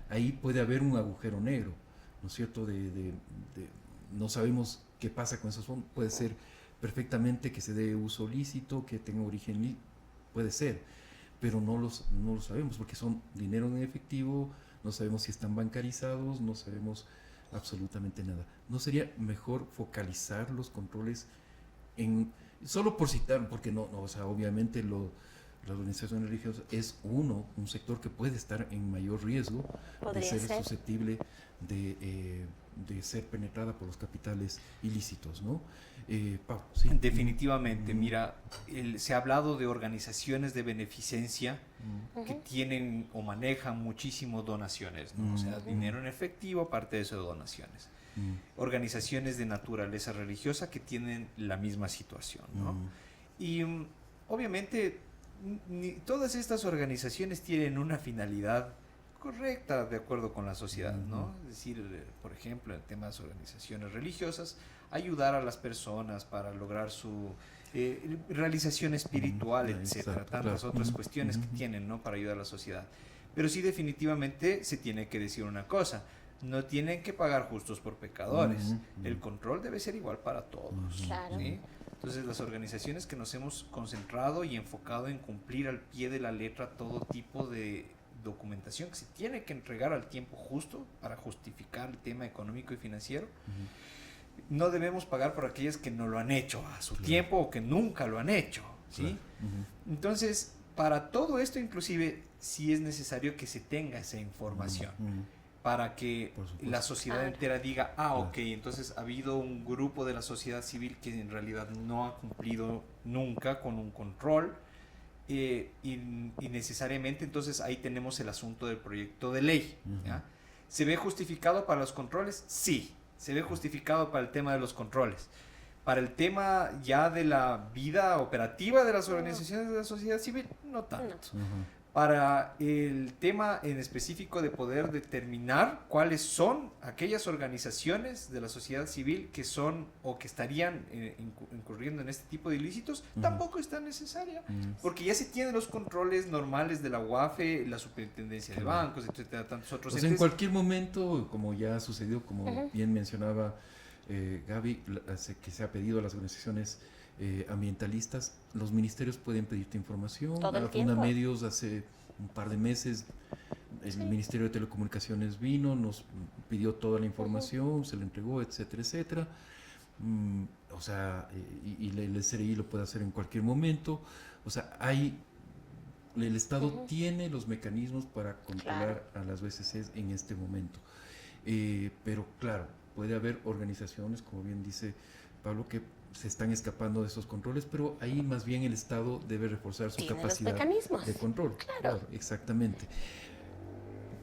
Ahí puede haber un agujero negro, ¿no es cierto? No sabemos qué pasa con esos fondos. Puede ser perfectamente que se dé uso lícito, que tenga origen puede ser, pero no lo sabemos porque son dinero en efectivo, no sabemos si están bancarizados, no sabemos absolutamente nada. ¿No sería mejor focalizar los controles solo por citar, porque o sea, obviamente las organizaciones religiosas es un sector que puede estar en mayor riesgo de ser susceptible de ser penetrada por los capitales ilícitos, ¿no? Pablo, ¿sí? Definitivamente, mira, se ha hablado de organizaciones de beneficencia que tienen o manejan muchísimo donaciones, ¿no? O sea, dinero en efectivo, aparte de eso, donaciones. Organizaciones de naturaleza religiosa que tienen la misma situación, ¿no? Y obviamente todas estas organizaciones tienen una finalidad correcta de acuerdo con la sociedad, ¿no? Es decir, por ejemplo, en temas de organizaciones religiosas, ayudar a las personas para lograr su realización espiritual, etcétera, tantas otras cuestiones que tienen, ¿no? Para ayudar a la sociedad. Pero sí, definitivamente se tiene que decir una cosa: no tienen que pagar justos por pecadores. El control debe ser igual para todos. Claro. ¿Sí? Entonces, las organizaciones que nos hemos concentrado y enfocado en cumplir al pie de la letra todo tipo de documentación que se tiene que entregar al tiempo justo para justificar el tema económico y financiero, no debemos pagar por aquellas que no lo han hecho a su tiempo o que nunca lo han hecho, ¿sí? Entonces, para todo esto, inclusive, sí es necesario que se tenga esa información para que la sociedad entera diga, ok, entonces ha habido un grupo de la sociedad civil que en realidad no ha cumplido nunca con un control, y necesariamente entonces ahí tenemos el asunto del proyecto de ley. ¿Ya? ¿Se ve justificado para los controles? Sí, se ve justificado para el tema de los controles. Para el tema ya de la vida operativa de las organizaciones de la sociedad civil, no tanto. Para el tema en específico de poder determinar cuáles son aquellas organizaciones de la sociedad civil que son o que estarían incurriendo en este tipo de ilícitos, tampoco es tan necesaria, porque ya se tienen los controles normales de la UAFE, la Superintendencia de Bancos, etcétera, tantos otros entes. En cualquier momento, como ya ha sucedido, como bien mencionaba Gaby, que se ha pedido a las organizaciones ambientalistas, los ministerios pueden pedirte información. A Fundamedios hace un par de meses el Ministerio de Telecomunicaciones vino, nos pidió toda la información, se le entregó, etcétera, etcétera. O sea, y el SRI lo puede hacer en cualquier momento. O sea, el Estado tiene los mecanismos para controlar a las BCCs en este momento. Pero claro, puede haber organizaciones, como bien dice Pablo, que se están escapando de esos controles, pero ahí más bien el Estado debe reforzar su capacidad de control. Claro, exactamente.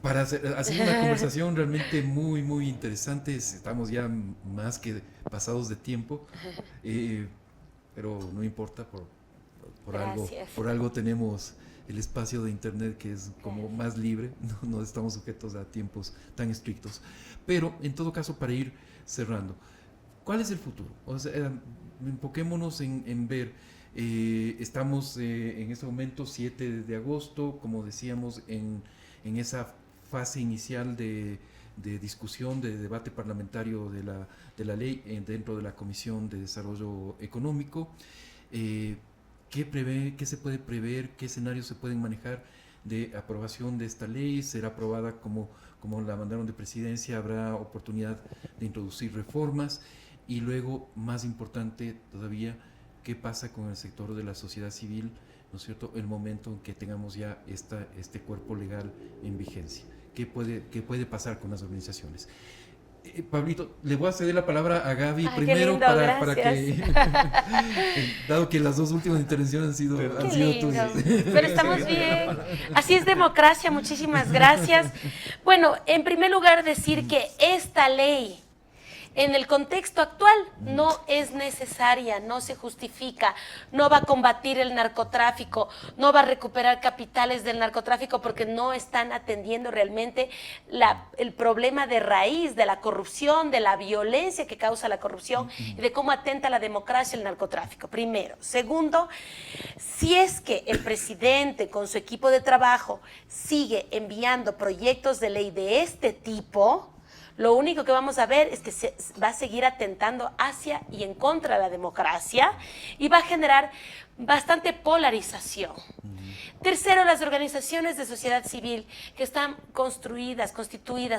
Para hacer una conversación realmente muy, muy interesante, estamos ya más que pasados de tiempo, pero no importa, por algo tenemos el espacio de internet que es como más libre, no estamos sujetos a tiempos tan estrictos. Pero en todo caso, para ir cerrando, ¿cuál es el futuro? O sea, enfoquémonos en ver, estamos en este momento 7 de agosto, como decíamos, en esa fase inicial de discusión, de debate parlamentario de la ley dentro de la Comisión de Desarrollo Económico. ¿Qué se puede prever? ¿Qué escenarios se pueden manejar de aprobación de esta ley? ¿Será aprobada como la mandaron de presidencia? ¿Habrá oportunidad de introducir reformas? Y luego, más importante todavía, ¿qué pasa con el sector de la sociedad civil, ¿no es cierto?, el momento en que tengamos ya este cuerpo legal en vigencia. ¿Qué puede pasar con las organizaciones? Pablito, le voy a ceder la palabra a Gaby primero para que, dado que las dos últimas intervenciones han sido tuyas. Pero estamos bien. Así es democracia, muchísimas gracias. Bueno, en primer lugar decir que esta ley, en el contexto actual, no es necesaria, no se justifica, no va a combatir el narcotráfico, no va a recuperar capitales del narcotráfico porque no están atendiendo realmente el problema de raíz de la corrupción, de la violencia que causa la corrupción y de cómo atenta a la democracia el narcotráfico, primero. Segundo, si es que el presidente con su equipo de trabajo sigue enviando proyectos de ley de este tipo, lo único que vamos a ver es que se va a seguir atentando hacia y en contra de la democracia y va a generar bastante polarización. Tercero, las organizaciones de sociedad civil que están constituidas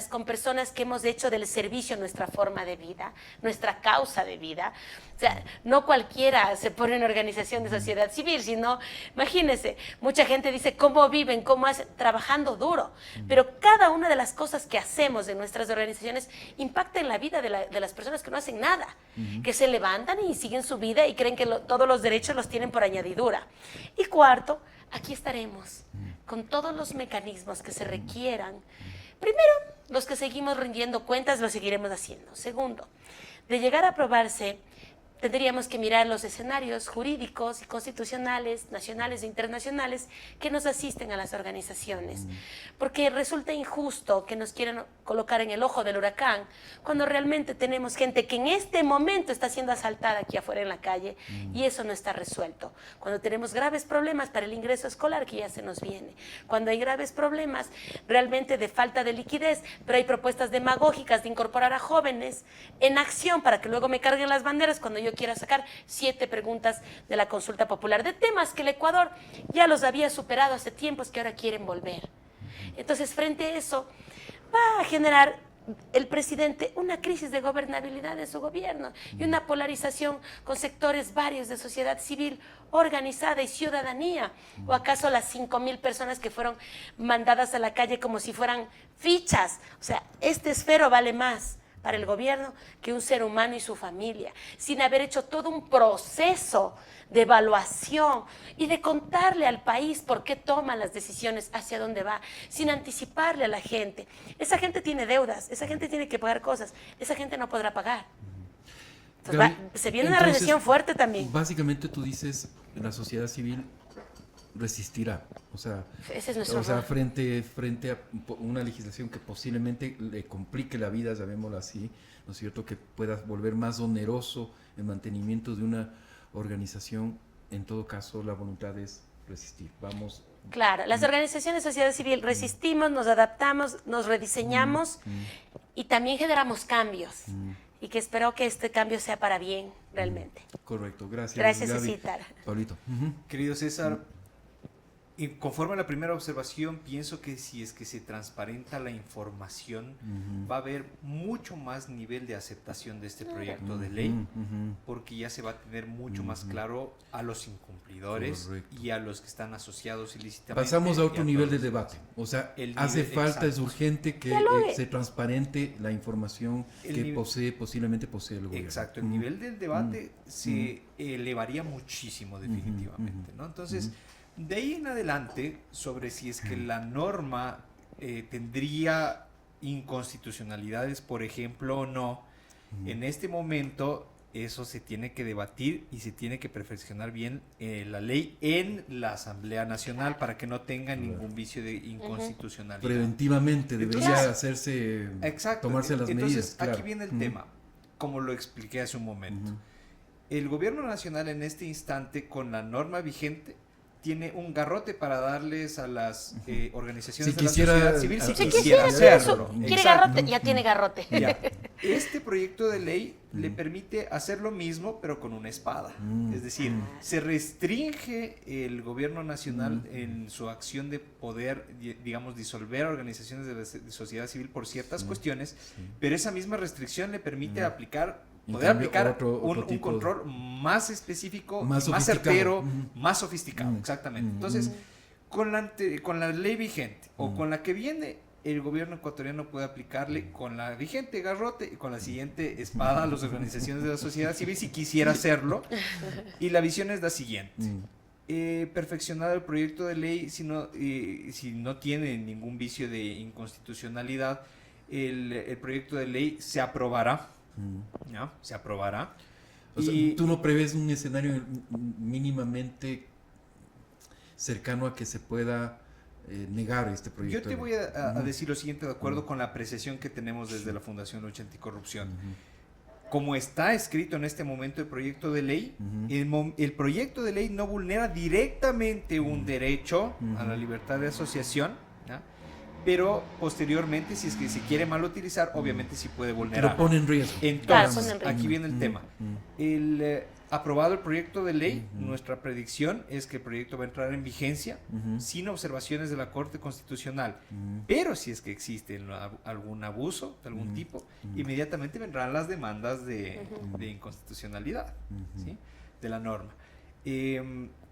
con personas que hemos hecho del servicio nuestra forma de vida, nuestra causa de vida. O sea, no cualquiera se pone en organización de sociedad civil, sino, imagínense, mucha gente dice cómo viven, cómo hacen, trabajando duro. Pero cada una de las cosas que hacemos en nuestras organizaciones impacta en la vida de las personas que no hacen nada, que se levantan y siguen su vida y creen que todos los derechos los tienen por añadidura. Y cuarto, aquí estaremos con todos los mecanismos que se requieran. Primero, los que seguimos rindiendo cuentas lo seguiremos haciendo. Segundo, de llegar a aprobarse, tendríamos que mirar los escenarios jurídicos y constitucionales, nacionales e internacionales, que nos asisten a las organizaciones. Porque resulta injusto que nos quieran colocar en el ojo del huracán, cuando realmente tenemos gente que en este momento está siendo asaltada aquí afuera en la calle, y eso no está resuelto. Cuando tenemos graves problemas para el ingreso escolar, que ya se nos viene. Cuando hay graves problemas realmente de falta de liquidez, pero hay propuestas demagógicas de incorporar a jóvenes en acción para que luego me carguen las banderas cuando yo quiera sacar 7 preguntas de la consulta popular, de temas que el Ecuador ya los había superado hace tiempos, que ahora quieren volver. Entonces, frente a eso, va a generar el presidente una crisis de gobernabilidad de su gobierno y una polarización con sectores varios de sociedad civil organizada y ciudadanía. ¿O acaso las 5,000 personas que fueron mandadas a la calle como si fueran fichas? O sea, este esfero vale más para el gobierno que un ser humano y su familia, sin haber hecho todo un proceso de evaluación y de contarle al país por qué toman las decisiones, hacia dónde va, sin anticiparle a la gente. Esa gente tiene deudas, esa gente tiene que pagar cosas, esa gente no podrá pagar. Entonces, Gaby, se viene una recesión fuerte también. Básicamente tú dices, la sociedad civil resistirá, o sea, Ese es nuestro rol. frente a una legislación que posiblemente le complique la vida, llamémoslo así, ¿no es cierto?, que pueda volver más oneroso el mantenimiento de una organización. En todo caso, la voluntad es resistir. Vamos. Claro, las organizaciones de sociedad civil resistimos, nos adaptamos, nos rediseñamos y también generamos cambios. Y que espero que este cambio sea para bien, realmente. Correcto, gracias. Gracias, Gaby. Cecitar. Pablito. Querido César, y conforme a la primera observación, pienso que si es que se transparenta la información, va a haber mucho más nivel de aceptación de este proyecto de ley, porque ya se va a tener mucho más claro a los incumplidores. Correcto. Y a los que están asociados ilícitamente. Pasamos a otro nivel de debate. O sea, hace falta, es urgente que se transparente la información que posiblemente posee el gobierno. Exacto, el nivel del debate se elevaría muchísimo definitivamente, ¿no? Entonces, de ahí en adelante, sobre si es que la norma tendría inconstitucionalidades, por ejemplo, o no, en este momento eso se tiene que debatir y se tiene que perfeccionar bien la ley en la Asamblea Nacional para que no tenga ningún vicio de inconstitucionalidad. Preventivamente debería hacerse, tomarse las medidas. Entonces, aquí viene el tema, como lo expliqué hace un momento. El gobierno nacional en este instante, con la norma vigente, tiene un garrote para darles a las organizaciones de la sociedad civil si quisiera hacerlo. Quiere garrote, ya tiene garrote. Ya. Este proyecto de ley le permite hacer lo mismo, pero con una espada. Es decir, se restringe el gobierno nacional en su acción de poder, digamos, disolver organizaciones de sociedad civil por ciertas cuestiones, pero esa misma restricción le permite poder aplicar un control más específico, más certero, más sofisticado, exactamente. Entonces, con la ley vigente o con la que viene, el gobierno ecuatoriano puede aplicarle con la vigente garrote y con la siguiente espada a las organizaciones de la sociedad civil si quisiera hacerlo. Y la visión es la siguiente. Perfeccionar el proyecto de ley, si no tiene ningún vicio de inconstitucionalidad, el proyecto de ley se aprobará. ¿Ya? Se aprobará. O sea, ¿tú no prevés un escenario mínimamente cercano a que se pueda negar este proyecto? Yo te voy a decir lo siguiente, de acuerdo con la apreciación que tenemos desde la Fundación Lucha Anticorrupción. Como está escrito en este momento el proyecto de ley, el proyecto de ley no vulnera directamente un derecho a la libertad de asociación, ¿ya? Pero posteriormente, si es que se quiere mal utilizar, obviamente sí puede vulnerar. Pero pone en riesgo. Entonces, aquí viene el tema. aprobado el proyecto de ley, nuestra predicción es que el proyecto va a entrar en vigencia sin observaciones de la Corte Constitucional. Pero si es que existe algún abuso de algún tipo, inmediatamente vendrán las demandas de inconstitucionalidad, ¿sí?, de la norma.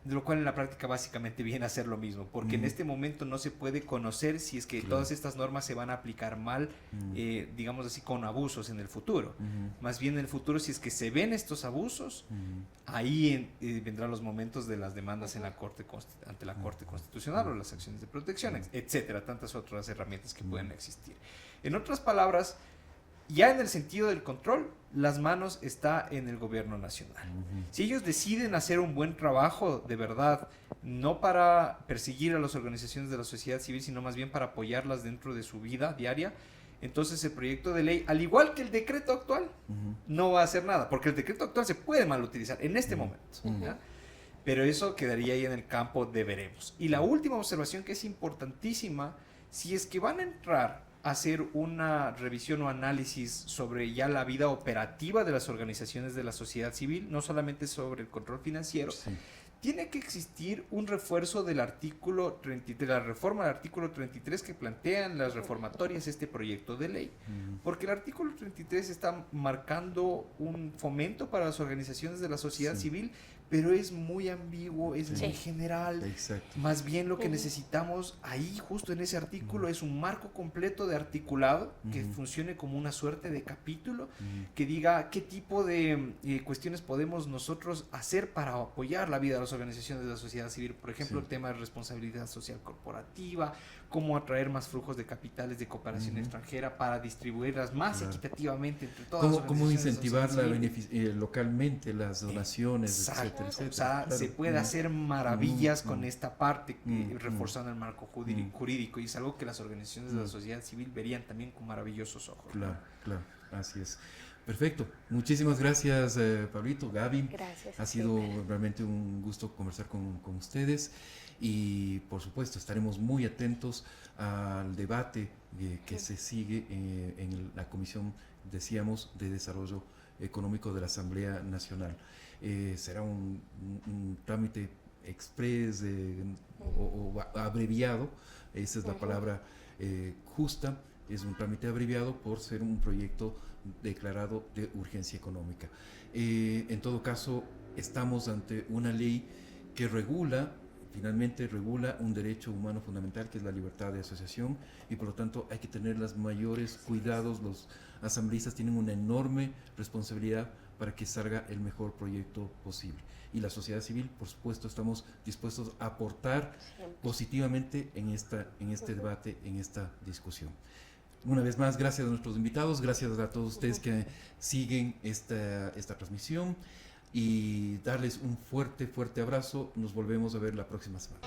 De lo cual en la práctica básicamente viene a ser lo mismo, porque en este momento no se puede conocer si es que todas estas normas se van a aplicar mal, digamos así, con abusos en el futuro. Más bien en el futuro, si es que se ven estos abusos, ahí vendrán los momentos de las demandas en la Corte ante la Corte Constitucional o las acciones de protección, etcétera, tantas otras herramientas que pueden existir. En otras palabras, ya en el sentido del control, las manos está en el gobierno nacional. Si ellos deciden hacer un buen trabajo, de verdad, no para perseguir a las organizaciones de la sociedad civil, sino más bien para apoyarlas dentro de su vida diaria, entonces el proyecto de ley, al igual que el decreto actual, no va a hacer nada, porque el decreto actual se puede mal utilizar en este momento, ¿ya? Pero eso quedaría ahí en el campo de veremos. Y la última observación, que es importantísima, si es que van a entrar hacer una revisión o análisis sobre ya la vida operativa de las organizaciones de la sociedad civil, no solamente sobre el control financiero, tiene que existir un refuerzo del artículo 33, de la reforma del artículo 33 que plantean las reformatorias este proyecto de ley. Porque el artículo 33 está marcando un fomento para las organizaciones de la sociedad civil, pero es muy ambiguo, es muy general. Exacto. Más bien lo que necesitamos ahí, justo en ese artículo, es un marco completo de articulado que funcione como una suerte de capítulo, que diga qué tipo de cuestiones podemos nosotros hacer para apoyar la vida de las organizaciones de la sociedad civil. Por ejemplo, el tema de responsabilidad social corporativa, cómo atraer más flujos de capitales de cooperación extranjera para distribuirlas más equitativamente entre todas las ¿Cómo organizaciones incentivar de la sociedad civil? localmente las donaciones, etcétera, etcétera? O sea, se puede hacer maravillas con esta parte, reforzando el marco jurídico, y es algo que las organizaciones de la sociedad civil verían también con maravillosos ojos. Claro, claro, así es. Perfecto. Muchísimas gracias, Pablito, Gaby. Gracias. Ha sido realmente un gusto conversar con ustedes y, por supuesto, estaremos muy atentos al debate que se sigue en la Comisión, decíamos, de Desarrollo Económico de la Asamblea Nacional. Será un trámite express o abreviado, esa es la palabra justa. Es un trámite abreviado por ser un proyecto declarado de urgencia económica. En todo caso, estamos ante una ley que finalmente regula un derecho humano fundamental, que es la libertad de asociación, y por lo tanto hay que tener los mayores cuidados. Los asambleístas tienen una enorme responsabilidad para que salga el mejor proyecto posible. Y la sociedad civil, por supuesto, estamos dispuestos a aportar positivamente en este debate, en esta discusión. Una vez más, gracias a nuestros invitados, gracias a todos ustedes que siguen esta transmisión, y darles un fuerte abrazo. Nos volvemos a ver la próxima semana.